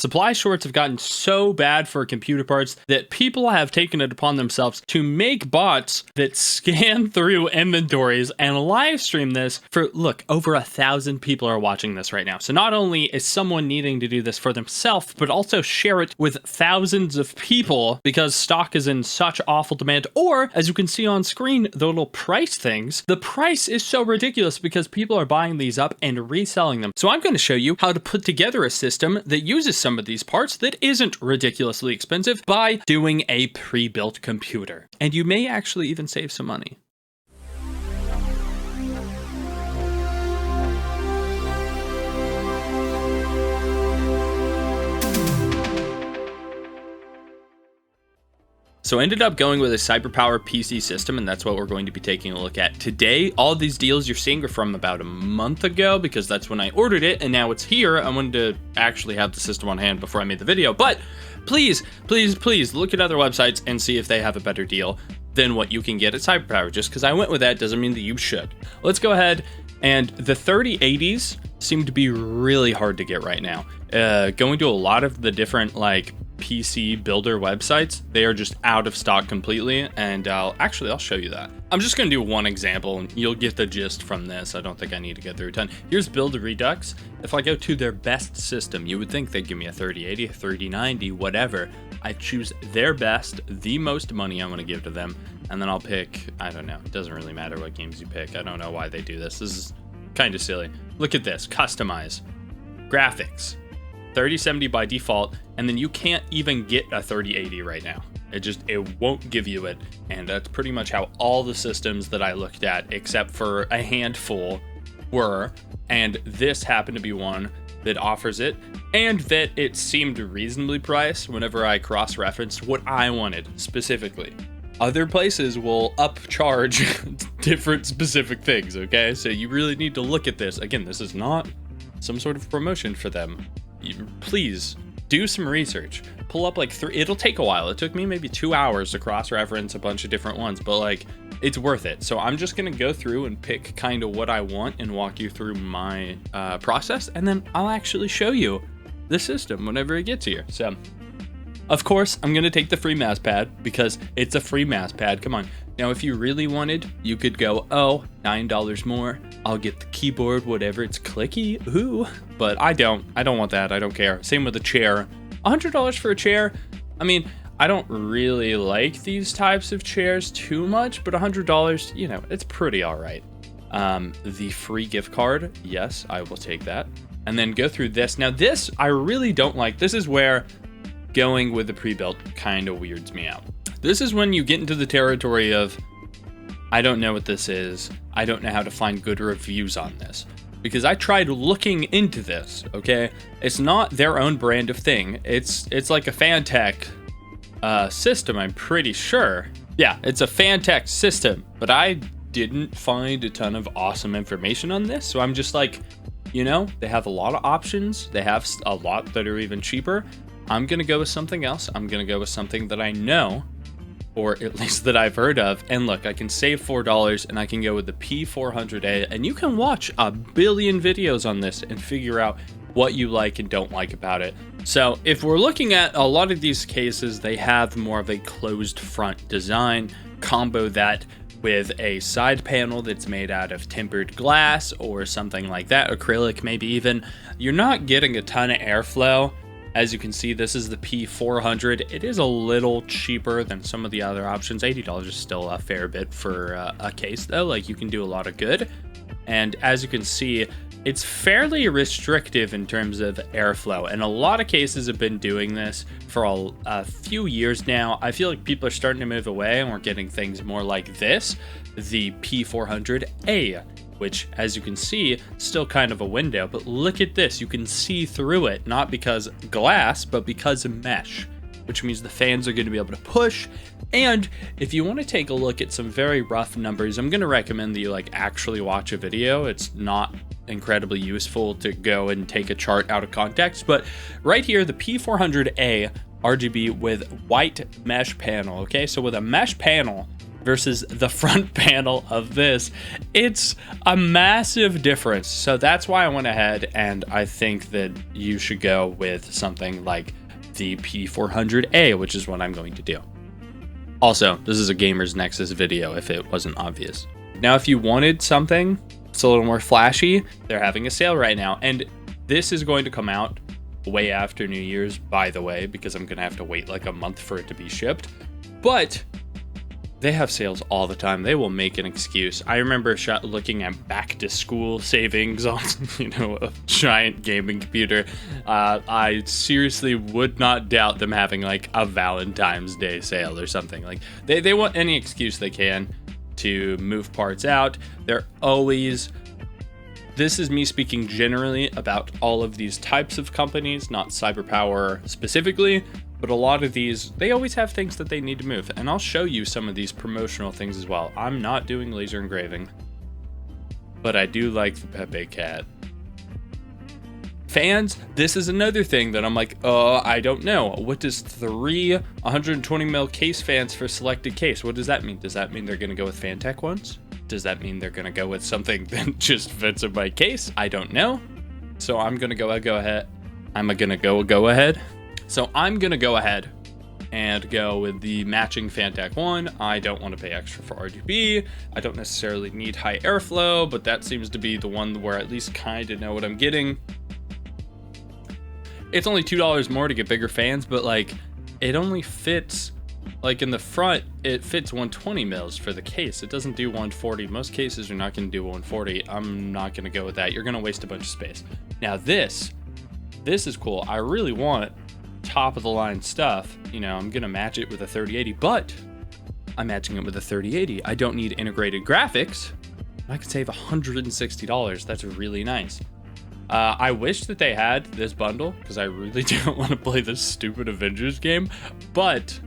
Supply shorts have gotten so bad for computer parts that people have taken it upon themselves to make bots that scan through inventories and live stream this for, look, over 1,000 people are watching this right now. So not only is someone needing to do this for themselves, but also share it with thousands of people because stock is in such awful demand. Or, as you can see on screen, the little price things, the price is so ridiculous because people are buying these up and reselling them. So I'm going to show you how to put together a system that uses some of these parts that isn't ridiculously expensive by doing a pre-built computer. And you may actually even save some money. So I ended up going with a CyberPower PC system, and that's what we're going to be taking a look at today. All of these deals you're seeing are from about a month ago because that's when I ordered it, and now it's here. I wanted to actually have the system on hand before I made the video, but please, please, please look at other websites and see if they have a better deal than what you can get at CyberPower. Just because I went with that doesn't mean that you should. Let's go ahead, and the 3080s seem to be really hard to get right now. Going to a lot of the different PC builder websites, they are just out of stock completely, and I'll show you that. I'm just going to do one example and you'll get the gist from this. I don't think I need to get through a ton. Here's Build Redux. If I go to their best system, you would think they'd give me a 3080, a 3090, whatever. I choose their best, the most money I'm going to give to them, and then I'll pick, I don't know, it doesn't really matter what games you pick. I don't know why they do this. This is kind of silly. Look at this, customize, graphics, 3070 by default, and then you can't even get a 3080 right now. It won't give you it, and that's pretty much how all the systems that I looked at, except for a handful, were, and this happened to be one that offers it, and that it seemed reasonably priced whenever I cross-referenced what I wanted specifically. Other places will upcharge different specific things, okay? So you really need to look at this. Again, this is not some sort of promotion for them. Please do some research. Pull up it'll take a while. It took me maybe 2 hours to cross-reference a bunch of different ones, but it's worth it. So I'm just gonna go through and pick kind of what I want and walk you through my process, and then I'll actually show you the system whenever it gets here. So of course, I'm gonna take the free mouse pad because it's a free mouse pad. Come on. Now, if you really wanted, you could go, oh, $9 more. I'll get the keyboard, whatever. It's clicky, ooh. But I don't want that. I don't care. Same with the chair. $100 for a chair. I mean, I don't really like these types of chairs too much, but $100, you know, it's pretty all right. The free gift card, yes, I will take that. And then go through this. Now, this I really don't like. This is where going with the pre-built kind of weirds me out. This is when you get into the territory of, I don't know what this is. I don't know how to find good reviews on this. Because I tried looking into this, okay? It's not their own brand of thing. It's like a Fantech system, I'm pretty sure. Yeah, it's a Fantech system, but I didn't find a ton of awesome information on this. So I'm just like, you know, they have a lot of options. They have a lot that are even cheaper. I'm gonna go with something else. I'm gonna go with something that I know, or at least that I've heard of. And look, I can save $4 and I can go with the P400A, and you can watch a billion videos on this and figure out what you like and don't like about it. So if we're looking at a lot of these cases, they have more of a closed front design. Combo that with a side panel that's made out of tempered glass or something like that, acrylic maybe even, you're not getting a ton of airflow. As you can see, this is the P400. It is a little cheaper than some of the other options. $80 is still a fair bit for a case though. Like, you can do a lot of good. And as you can see, it's fairly restrictive in terms of airflow. And a lot of cases have been doing this for a few years now. I feel like people are starting to move away and we're getting things more like this, the P400A. Which, as you can see, still kind of a window, but look at this, you can see through it, not because glass, but because of mesh, which means the fans are going to be able to push. And if you want to take a look at some very rough numbers, I'm going to recommend that you actually watch a video. It's not incredibly useful to go and take a chart out of context, but right here, the P400A RGB with white mesh panel, okay? So with a mesh panel, versus the front panel of this, it's a massive difference. So that's why I went ahead and I think that you should go with something like the P400A, which is what I'm going to do. Also, this is a Gamers Nexus video if it wasn't obvious. Now, if you wanted something that's a little more flashy, they're having a sale right now. And this is going to come out way after New Year's, by the way, because I'm going to have to wait like a month for it to be shipped. But they have sales all the time. They will make an excuse. I remember looking at back to school savings on, a giant gaming computer. I seriously would not doubt them having like a Valentine's Day sale or something. Like they want any excuse they can to move parts out. They're always, this is me speaking generally about all of these types of companies, not CyberPower specifically. But a lot of these, they always have things that they need to move. And I'll show you some of these promotional things as well. I'm not doing laser engraving, but I do like the Pepe Cat. Fans, this is another thing that I'm like, I don't know. What does 3 120mm case fans for selected case? What does that mean? Does that mean they're going to go with Fantech ones? Does that mean they're going to go with something that just fits in my case? I don't know. So I'm going to go ahead. So I'm going to go ahead and go with the matching Fantech one. I don't want to pay extra for RGB. I don't necessarily need high airflow, but that seems to be the one where I at least kind of know what I'm getting. It's only $2 more to get bigger fans, but like it only fits, like in the front, it fits 120 mils for the case. It doesn't do 140. Most cases are not going to do 140. I'm not going to go with that. You're going to waste a bunch of space. Now this is cool. I really want top of the line stuff. I'm gonna match it with a 3080, but I'm matching it with a 3080. I don't need integrated graphics. I could save $160. That's really nice. I wish that they had this bundle because I really don't want to play this stupid Avengers game, but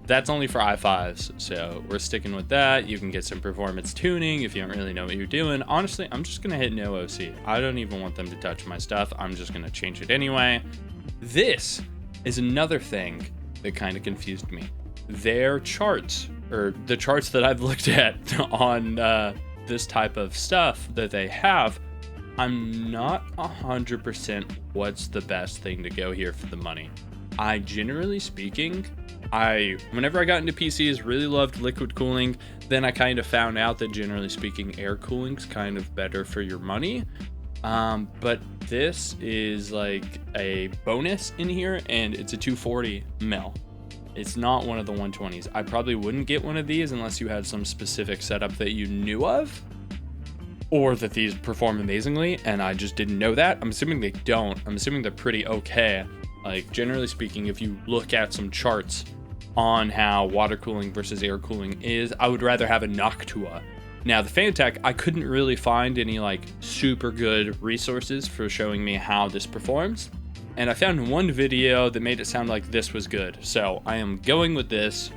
that's only for i5s, so we're sticking with that. You can get some performance tuning if you don't really know what you're doing. Honestly, I'm just gonna hit no OC. I don't even want them to touch my stuff. I'm just gonna change it anyway. This is another thing that kind of confused me. Their charts, or the charts that I've looked at on this type of stuff that they have, I'm not 100% what's the best thing to go here for the money. I generally speaking, whenever I got into PCs, really loved liquid cooling. Then I kind of found out that generally speaking, air cooling's kind of better for your money. But this is like a bonus in here, and it's a 240 mil. It's not one of the 120s. I probably wouldn't get one of these unless you had some specific setup that you knew of, or that these perform amazingly, and I just didn't know that. I'm assuming they don't. I'm assuming they're pretty okay. Like, generally speaking, if you look at some charts on how water cooling versus air cooling is, I would rather have a Noctua. Now, the Fantech, I couldn't really find any like super good resources for showing me how this performs. And I found one video that made it sound like this was good. So I am going with this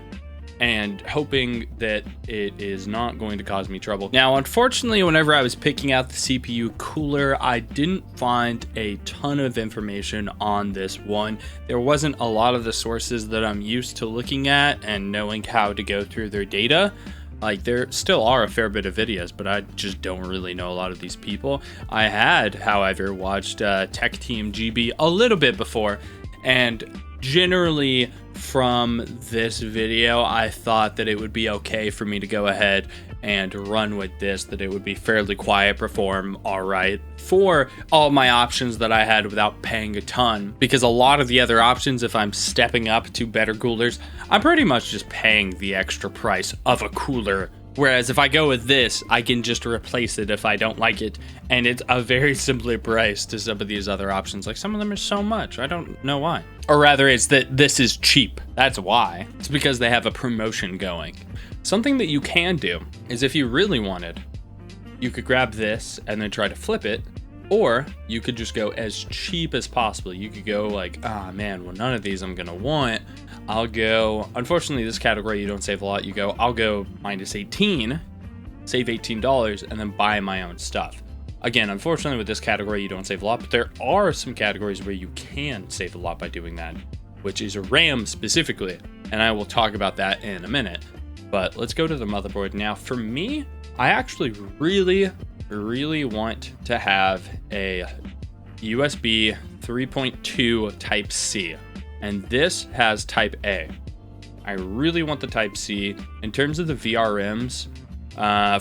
and hoping that it is not going to cause me trouble. Now, unfortunately, whenever I was picking out the CPU cooler, I didn't find a ton of information on this one. There wasn't a lot of the sources that I'm used to looking at and knowing how to go through their data. Like, there still are a fair bit of videos, but I just don't really know a lot of these people. I had, however, watched Tech Team GB a little bit before, and generally from this video, I thought that it would be okay for me to go ahead and run with this, that it would be fairly quiet, perform all right for all my options that I had without paying a ton. Because a lot of the other options, if I'm stepping up to better coolers, I'm pretty much just paying the extra price of a cooler. Whereas if I go with this, I can just replace it if I don't like it. And it's a very similar price to some of these other options. Like, some of them are so much, I don't know why. Or rather, it's that this is cheap. That's why. It's because they have a promotion going. Something that you can do is, if you really wanted, you could grab this and then try to flip it, or you could just go as cheap as possible. You could go like, ah, man, well, none of these I'm gonna want. I'll go, unfortunately, this category, you don't save a lot. You go, I'll go -18, save $18, and then buy my own stuff. Again, unfortunately, with this category, you don't save a lot, but there are some categories where you can save a lot by doing that, which is RAM specifically, and I will talk about that in a minute. But let's go to the motherboard. Now, for me, I actually really want to have a USB 3.2 Type C, and this has Type A. I really want the Type C. In terms of the VRMs,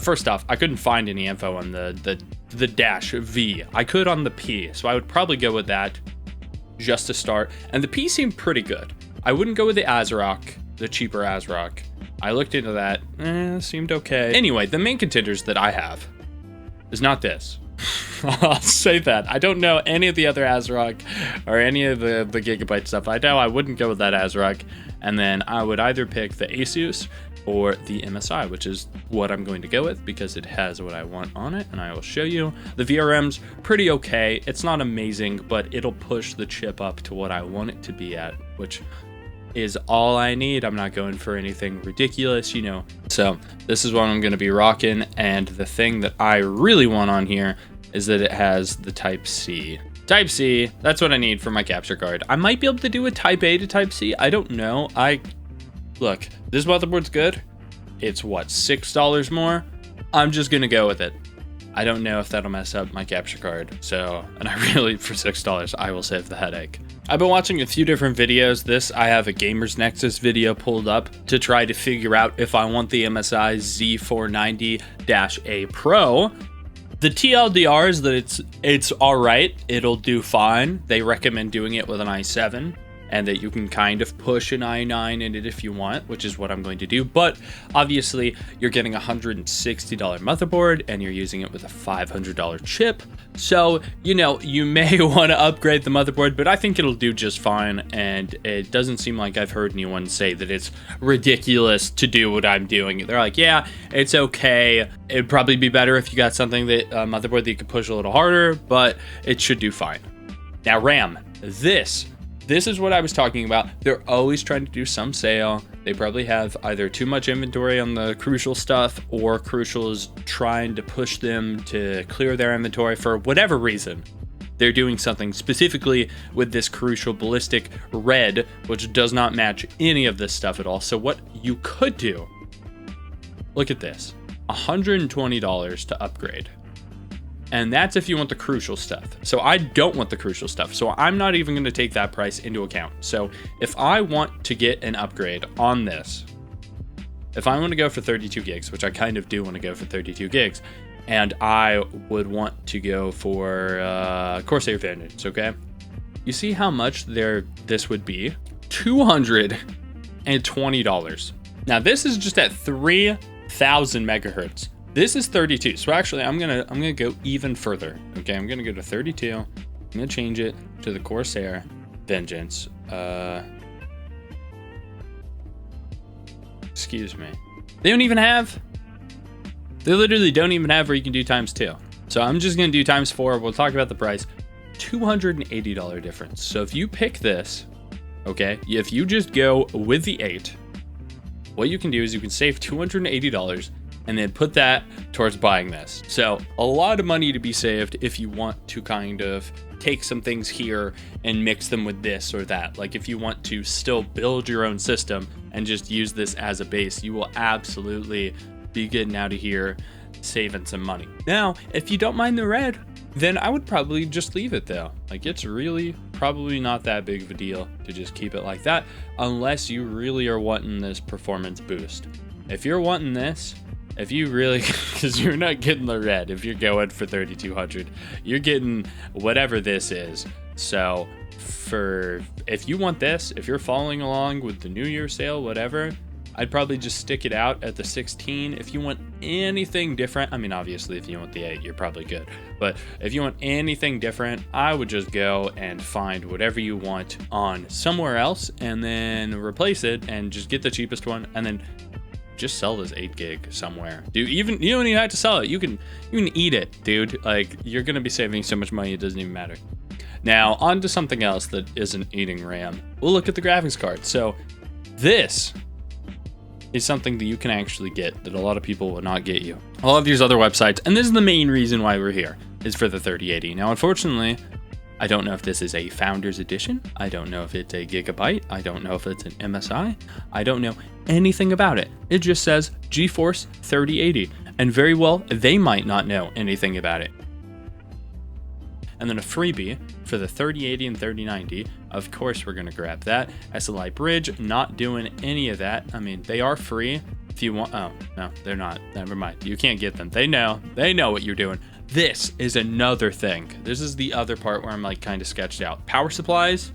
first off, I couldn't find any info on the dash V. I could on the P, so I would probably go with that just to start. And the P seemed pretty good. I wouldn't go with the ASRock, the cheaper ASRock. I looked into that, seemed okay. Anyway, the main contenders that I have is not this. I'll say that. I don't know any of the other ASRock or any of the Gigabyte stuff. I know I wouldn't go with that ASRock. And then I would either pick the Asus or the MSI, which is what I'm going to go with because it has what I want on it, and I will show you. The VRM's pretty okay. It's not amazing, but it'll push the chip up to what I want it to be at, which is all I need. I'm not going for anything ridiculous, you know. So this is what I'm going to be rocking, and the thing that I really want on here is that it has the Type C. Type C, that's what I need for my capture card. I might be able to do a Type A to Type C. I don't know. Look, this motherboard's good. It's what, $6 more? I'm just gonna go with it. I don't know if that'll mess up my capture card. So, and I really, for $6, I will save the headache. I've been watching a few different videos. I have a Gamers Nexus video pulled up to try to figure out if I want the MSI Z490-A Pro. The TLDR is that it's all right. It'll do fine. They recommend doing it with an i7, and that you can kind of push an i9 in it if you want, which is what I'm going to do. But obviously, you're getting a $160 motherboard, and you're using it with a $500 chip. So, you know, you may want to upgrade the motherboard, but I think it'll do just fine. And it doesn't seem like I've heard anyone say that it's ridiculous to do what I'm doing. They're like, yeah, it's okay. It'd probably be better if you got something that motherboard that you could push a little harder, but it should do fine. Now, RAM. This is what I was talking about. They're always trying to do some sale. They probably have either too much inventory on the Crucial stuff, or Crucial is trying to push them to clear their inventory for whatever reason. They're doing something specifically with this Crucial Ballistic Red, which does not match any of this stuff at all. So what you could do, look at this, $120 to upgrade. And that's if you want the Crucial stuff. So I don't want the Crucial stuff. So I'm not even going to take that price into account. So if I want to get an upgrade on this, if I want to go for 32 gigs, which I kind of do want to go for 32 gigs, and I would want to go for Corsair Vengeance, okay? You see how much this would be? $220. Now this is just at 3,000 megahertz. This is 32, so actually I'm gonna go even further. Okay, I'm gonna go to 32. I'm gonna change it to the Corsair Vengeance. Excuse me. They literally don't even have where you can do ×2. So I'm just gonna do ×4. We'll talk about the price. $280 difference. So if you pick this, okay, if you just go with the 8, what you can do is you can save $280. And then put that towards buying this. So a lot of money to be saved if you want to kind of take some things here and mix them with this or that. Like if you want to still build your own system and just use this as a base, you will absolutely be getting out of here saving some money. Now, if you don't mind the red, then I would probably just leave it though. Like it's really probably not that big of a deal to just keep it like that, unless you really are wanting this performance boost. If you're wanting this, if you really, because you're not getting the red if you're going for 3200, you're getting whatever this is. So if you want this, if you're following along with the New Year sale, whatever, I'd probably just stick it out at the 16. If you want anything different, I mean, obviously if you want the 8, you're probably good. But if you want anything different, I would just go and find whatever you want on somewhere else and then replace it and just get the cheapest one and then just sell this 8 gig somewhere. Dude, you don't even have to sell it. You can eat it, dude. Like, you're gonna be saving so much money, it doesn't even matter. Now, on to something else that isn't eating RAM. We'll look at the graphics card. So, this is something that you can actually get that a lot of people will not get you. All of these other websites, and this is the main reason why we're here, is for the 3080. Now, unfortunately, I don't know if this is a Founders Edition. I don't know if it's a Gigabyte. I don't know if it's an MSI. I don't know anything about it. It just says GeForce 3080. And very well, they might not know anything about it. And then a freebie for the 3080 and 3090. Of course, we're going to grab that. SLI Bridge, not doing any of that. I mean, they are free if you want. Oh, no, they're not. Never mind. You can't get them. They know what you're doing. This is another thing. This is the other part where I'm like kind of sketched out. Power supplies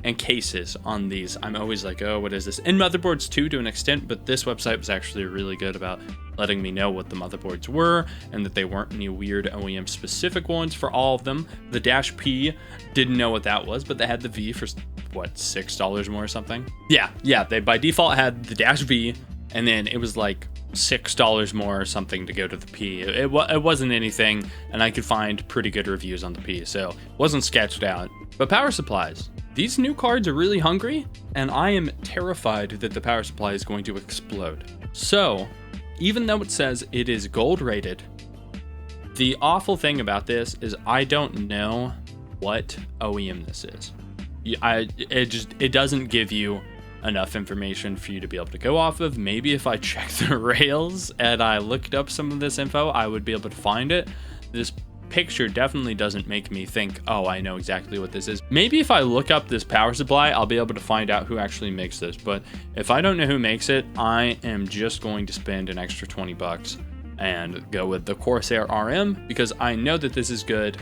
and cases on these. I'm always like, oh, what is this? And motherboards too, to an extent, but this website was actually really good about letting me know what the motherboards were and that they weren't any weird OEM specific ones for all of them. The Dash P, didn't know what that was, but they had the V for what, $6 more or something? Yeah, they by default had the Dash V, and then it was like $6 more or something to go to the P. It wasn't anything, and I could find pretty good reviews on the P, so it wasn't sketched out. But power supplies. These new cards are really hungry, and I am terrified that the power supply is going to explode. So, even though it says it is gold rated, the awful thing about this is I don't know what OEM this is. It doesn't give you enough information for you to be able to go off of. Maybe if I checked the rails and I looked up some of this info, I would be able to find it. This picture definitely doesn't make me think, oh, I know exactly what this is. Maybe if I look up this power supply, I'll be able to find out who actually makes this. But if I don't know who makes it, I am just going to spend an extra 20 bucks and go with the Corsair RM because I know that this is good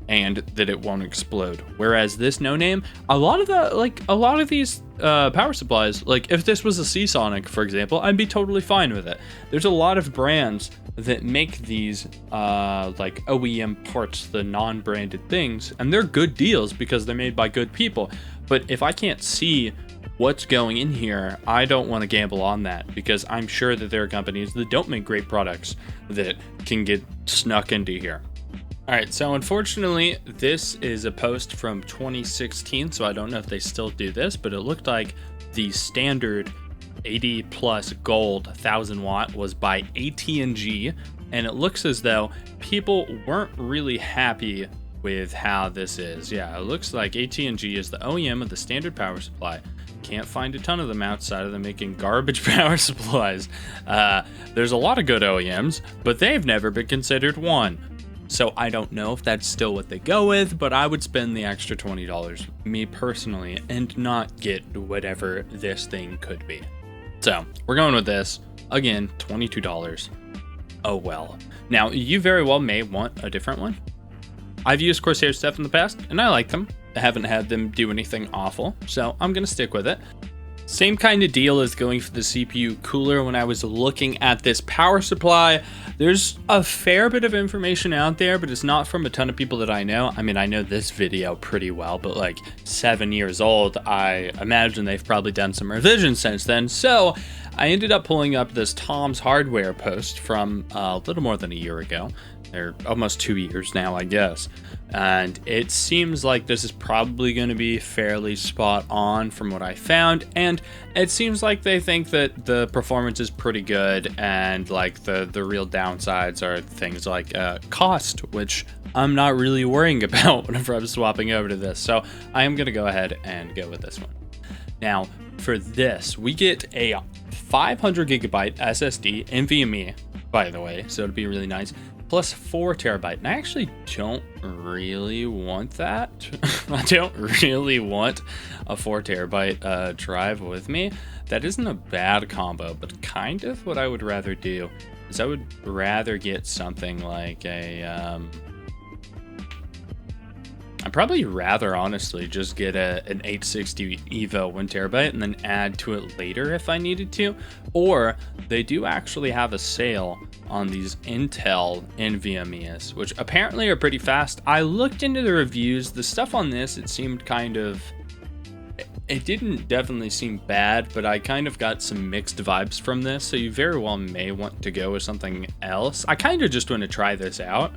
and that it won't explode. Whereas this no name, a lot of these power supplies, like if this was a Seasonic, for example, I'd be totally fine with it. There's a lot of brands that make these like OEM parts, the non-branded things, and they're good deals because they're made by good people. But if I can't see what's going in here, I don't want to gamble on that because I'm sure that there are companies that don't make great products that can get snuck into here. All right, so unfortunately, this is a post from 2016, so I don't know if they still do this, but it looked like the standard 80 plus gold 1000 watt was by AT&G, and it looks as though people weren't really happy with how this is. Yeah, it looks like AT&G is the OEM of the standard power supply. Can't find a ton of them outside of them making garbage power supplies. There's a lot of good OEMs, but they've never been considered one. So I don't know if that's still what they go with, but I would spend the extra $20, me personally, and not get whatever this thing could be. So we're going with this. Again, $22. Oh well. Now, you very well may want a different one. I've used Corsair stuff in the past, and I like them. I haven't had them do anything awful, so I'm going to stick with it. Same kind of deal as going for the CPU cooler. When I was looking at this power supply, there's a fair bit of information out there, but it's not from a ton of people that I know. I mean, I know this video pretty well, but like 7 years old, I imagine they've probably done some revisions since then. So I ended up pulling up this Tom's Hardware post from a little more than a year ago. They're almost 2 years now, I guess. And it seems like this is probably going to be fairly spot on from what I found. And it seems like they think that the performance is pretty good. And like the real downsides are things like cost, which I'm not really worrying about whenever I'm swapping over to this. So I am going to go ahead and go with this one. Now, for this, we get a 500 gigabyte SSD NVMe, by the way, so it'd be really nice, plus 4 terabyte. And I actually don't really want that. I don't really want a 4 terabyte drive with me. That isn't a bad combo, but kind of what I would rather do is I would rather get something like a I'd probably rather honestly just get an 860 Evo 1 terabyte and then add to it later if I needed to. Or they do actually have a sale on these Intel NVMe's, which apparently are pretty fast. I looked into the reviews. The stuff on this, it seemed kind of, it didn't definitely seem bad, but I kind of got some mixed vibes from this. So you very well may want to go with something else. I kind of just want to try this out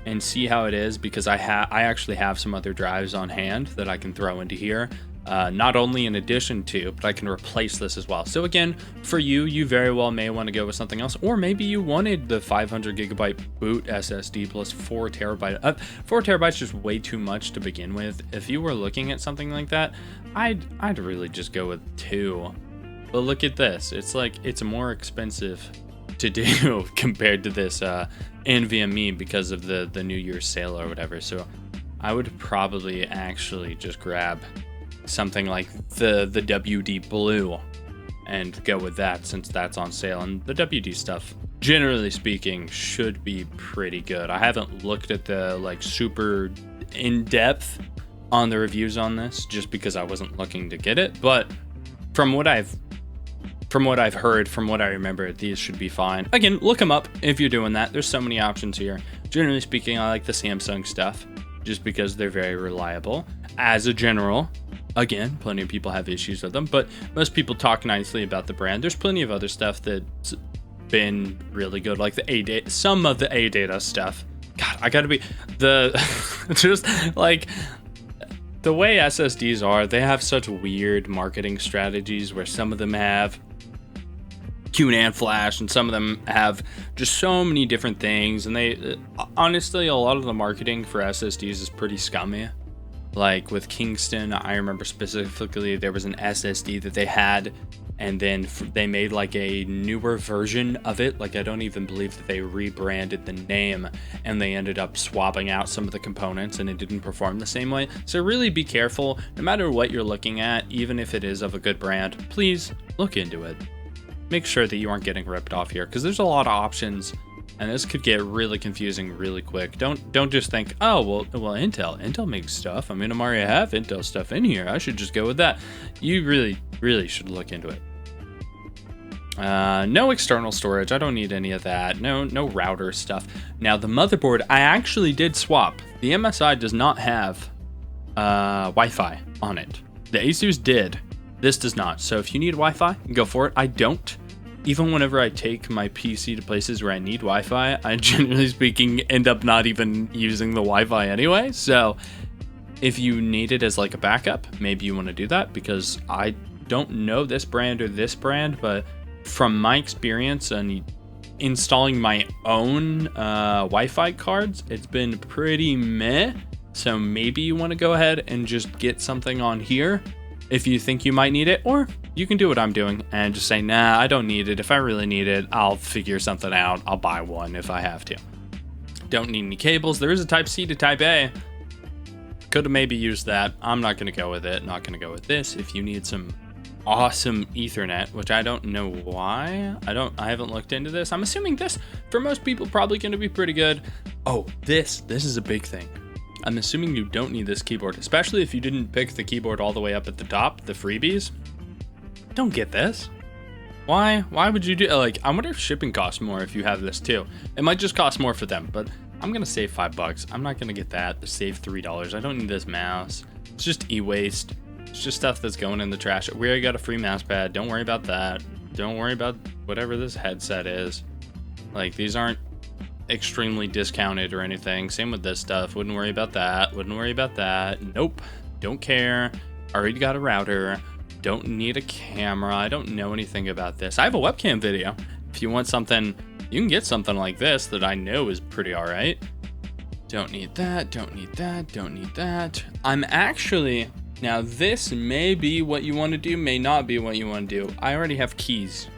and see how it is, because I actually have some other drives on hand that I can throw into here not only in addition to, but I can replace this as well. So again, for you very well may want to go with something else, or maybe you wanted the 500 gigabyte boot SSD plus 4 terabyte. 4 terabytes is way too much to begin with. If you were looking at something like that, I'd really just go with 2. But look at this. It's like, it's more expensive to do compared to this NVMe because of the New Year's sale or whatever. So I would probably actually just grab something like the WD Blue and go with that, since that's on sale. And the WD stuff, generally speaking, should be pretty good. I haven't looked at the like super in-depth on the reviews on this just because I wasn't looking to get it, but from what I've heard, from what I remember, these should be fine. Again, look them up if you're doing that. There's so many options here. Generally speaking, I like the Samsung stuff just because they're very reliable. As a general, again, plenty of people have issues with them, but most people talk nicely about the brand. There's plenty of other stuff that's been really good, like the A-Data, some of the A-Data stuff. God, I gotta be just like the way SSDs are, they have such weird marketing strategies where some of them have QNAND flash and some of them have just so many different things. And they honestly, a lot of the marketing for SSDs is pretty scummy. Like with Kingston, I remember specifically there was an SSD that they had, and then they made like a newer version of it. Like I don't even believe that they rebranded the name, and they ended up swapping out some of the components and it didn't perform the same way. So really be careful, no matter what you're looking at, even if it is of a good brand, please look into it. Make sure that you aren't getting ripped off here, because there's a lot of options and this could get really confusing really quick. Don't just think, oh, well, Intel makes stuff. I mean, I already have Intel stuff in here. I should just go with that. You really should look into it. No external storage. I don't need any of that. No router stuff. Now the motherboard, I actually did swap. The MSI does not have Wi-Fi on it. The Asus did. This does not. So if you need Wi-Fi, go for it. I don't. Even whenever I take my PC to places where I need Wi-Fi, I generally speaking end up not even using the Wi-Fi anyway. So if you need it as like a backup, maybe you want to do that, because I don't know this brand or this brand, but from my experience and installing my own Wi-Fi cards, it's been pretty meh. So maybe you want to go ahead and just get something on here if you think you might need it, or you can do what I'm doing and just say, nah, I don't need it. If I really need it, I'll figure something out. I'll buy one if I have to. Don't need any cables. There is a Type C to Type A. Could have maybe used that. I'm not going to go with it. Not going to go with this. If you need some awesome Ethernet, which I don't know why. I haven't looked into this. I'm assuming this, for most people, probably going to be pretty good. Oh, this is a big thing. I'm assuming you don't need this keyboard, especially if you didn't pick the keyboard all the way up at the top, the freebies. Don't get this. Why would you do, like, I wonder if shipping costs more if you have this too. It might just cost more for them, but I'm gonna save $5. I'm not gonna get that. Save $3. I don't need this mouse. It's just e-waste. It's just stuff that's going in the trash. We already got a free mouse pad. Don't worry about that. Don't worry about whatever this headset is. Like, these aren't extremely discounted or anything. Same with this stuff. Wouldn't worry about that. Wouldn't worry about that. Nope. Don't care. Already got a router. Don't need a camera. I don't know anything about this. I have a webcam video. If you want something, you can get something like this that I know is pretty all right. Don't need that. Don't need that. Don't need that. I'm actually, now this may be what you want to do, may not be what you want to do. I already have keys,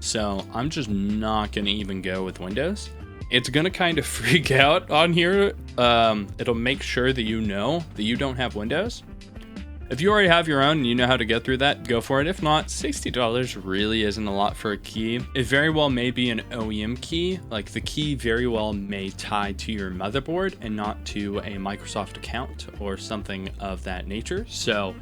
so I'm just not going to even go with Windows. It's going to kind of freak out on here. It'll make sure that you know that you don't have Windows. If you already have your own and you know how to get through that, go for it. If not, $60 really isn't a lot for a key. It very well may be an OEM key. Like, the key very well may tie to your motherboard and not to a Microsoft account or something of that nature. So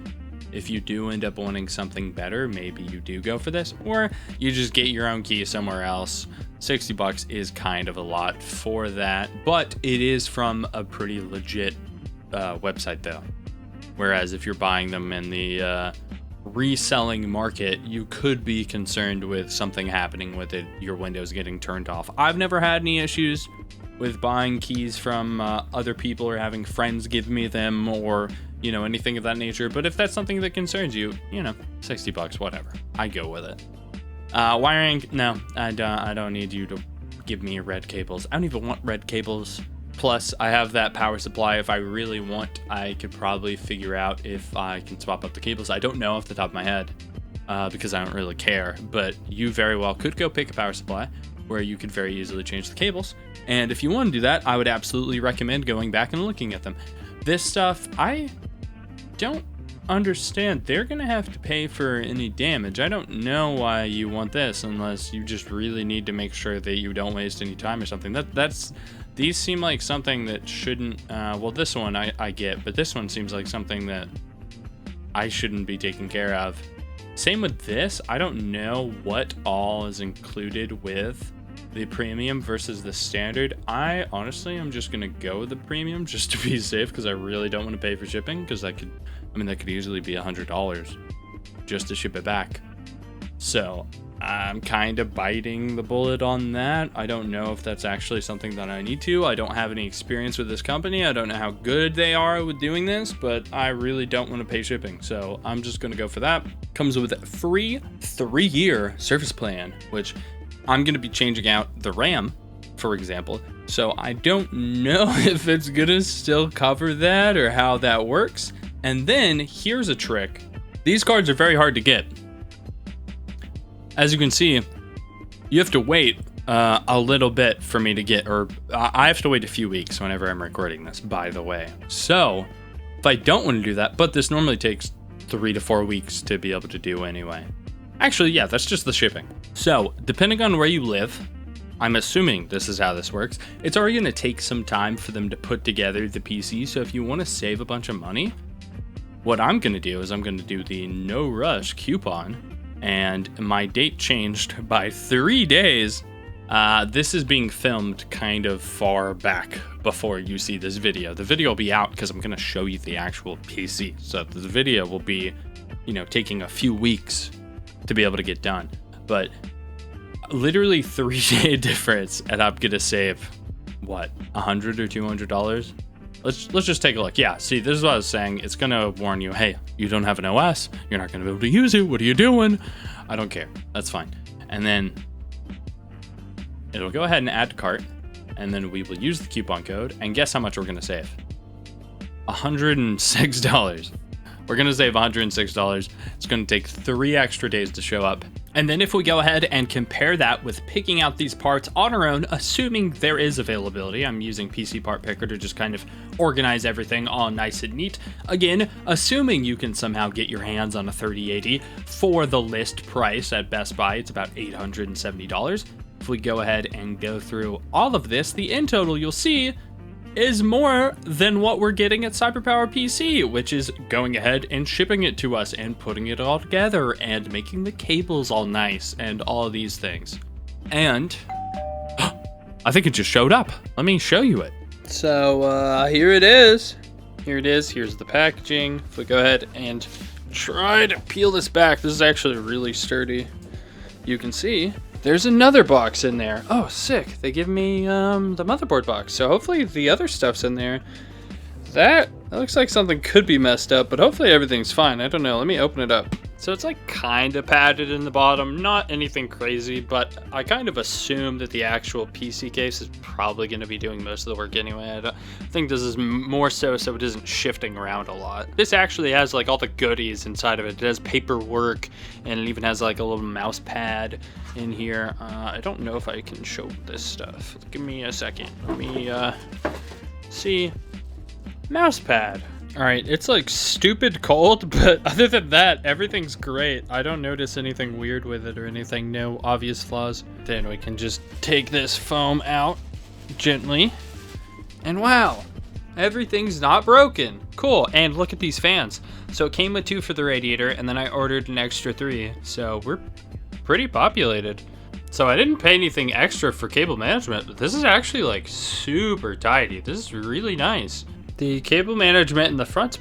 if you do end up wanting something better, maybe you do go for this, or you just get your own key somewhere else. $60 is kind of a lot for that, but it is from a pretty legit website though. Whereas if you're buying them in the reselling market, you could be concerned with something happening with it, your Windows getting turned off. I've never had any issues with buying keys from other people or having friends give me them, or you know, anything of that nature. But if that's something that concerns you, you know, 60 bucks, whatever. I go with it. Wiring, no, I don't need you to give me red cables. I don't even want red cables. Plus, I have that power supply. If I really want, I could probably figure out if I can swap up the cables. I don't know off the top of my head because I don't really care. But you very well could go pick a power supply where you could very easily change the cables. And if you want to do that, I would absolutely recommend going back and looking at them. This stuff, I don't understand. They're going to have to pay for any damage. I don't know why you want this unless you just really need to make sure that you don't waste any time or something. These seem like something that shouldn't, well, this one I get, but this one seems like something that I shouldn't be taking care of. Same with this. I don't know what all is included with the premium versus the standard. I honestly am just gonna go with the premium just to be safe because I really don't want to pay for shipping, because that could easily be $100 just to ship it back. So I'm kind of biting the bullet on that. I don't know if that's actually something that I need to. I don't have any experience with this company. I don't know how good they are with doing this, but I really don't want to pay shipping. So I'm just going to go for that. Comes with a free 3-year service plan, which I'm going to be changing out the RAM, for example. So I don't know if it's going to still cover that or how that works. And then here's a trick. These cards are very hard to get. As you can see, you have to wait a little bit for me to get, or I have to wait a few weeks whenever I'm recording this, by the way. So if I don't want to do that, but this normally takes 3 to 4 weeks to be able to do anyway. Actually, yeah, that's just the shipping. So depending on where you live, I'm assuming this is how this works. It's already going to take some time for them to put together the PC. So if you want to save a bunch of money, what I'm going to do is I'm going to do the no rush coupon. And my date changed by 3 days. This is being filmed kind of far back before you see this video. The video will be out because I'm going to show you the actual PC. So the video will be, you know, taking a few weeks to be able to get done. But literally 3-day difference, and I'm going to save, what, $100 or $200? Let's just take a look. Yeah, see, this is what I was saying. It's going to warn you, hey, you don't have an OS. You're not going to be able to use it. What are you doing? I don't care. That's fine. And then it'll go ahead and add to cart. And then we will use the coupon code. And guess how much we're going to save? $106. We're going to save $106. It's going to take 3 extra days to show up. And then if we go ahead and compare that with picking out these parts on our own, assuming there is availability, I'm using PC Part Picker to just kind of organize everything all nice and neat. Again, assuming you can somehow get your hands on a 3080 for the list price at Best Buy, it's about $870. If we go ahead and go through all of this, the end total you'll see is more than what we're getting at CyberPower PC, which is going ahead and shipping it to us and putting it all together and making the cables all nice and all of these things. And I think it just showed up. Let me show you it. So here it is. Here it is. Here's the packaging. If we go ahead and try to peel this back, this is actually really sturdy. You can see there's another box in there. Oh, sick. They give me the motherboard box. So hopefully the other stuff's in there. That looks like something could be messed up, but hopefully everything's fine. I don't know. Let me open it up. So it's like kind of padded in the bottom. Not anything crazy, but I kind of assume that the actual PC case is probably going to be doing most of the work anyway. I think this is more so it isn't shifting around a lot. This actually has like all the goodies inside of it. It has paperwork, and it even has like a little mouse pad in here. I don't know if I can show this stuff. Give me a second. Let me see. Mouse pad. All right, it's like stupid cold, but other than that, everything's great. I don't notice anything weird with it or anything, no obvious flaws. Then we can just take this foam out gently, and wow, everything's not broken. Cool. And look at these fans. So it came with 2 for the radiator, and then I ordered an extra 3, so we're pretty populated. So I didn't pay anything extra for cable management, but this is actually like super tidy. This is really nice. The cable management in the front's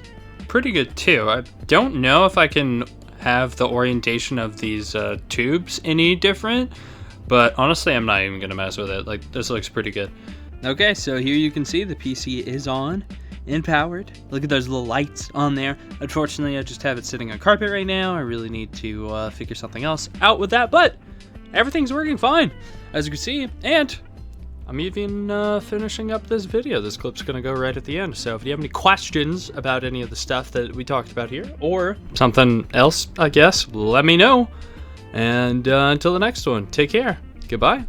pretty good too. I don't know if I can have the orientation of these tubes any different, but honestly, I'm not even gonna mess with it. Like, this looks pretty good. Okay, so here you can see the PC is on, and powered. Look at those little lights on there. Unfortunately, I just have it sitting on carpet right now. I really need to figure something else out with that, but everything's working fine, as you can see, and I'm even finishing up this video. This clip's gonna go right at the end, so if you have any questions about any of the stuff that we talked about here, or something else, I guess, let me know. And until the next one, take care. Goodbye.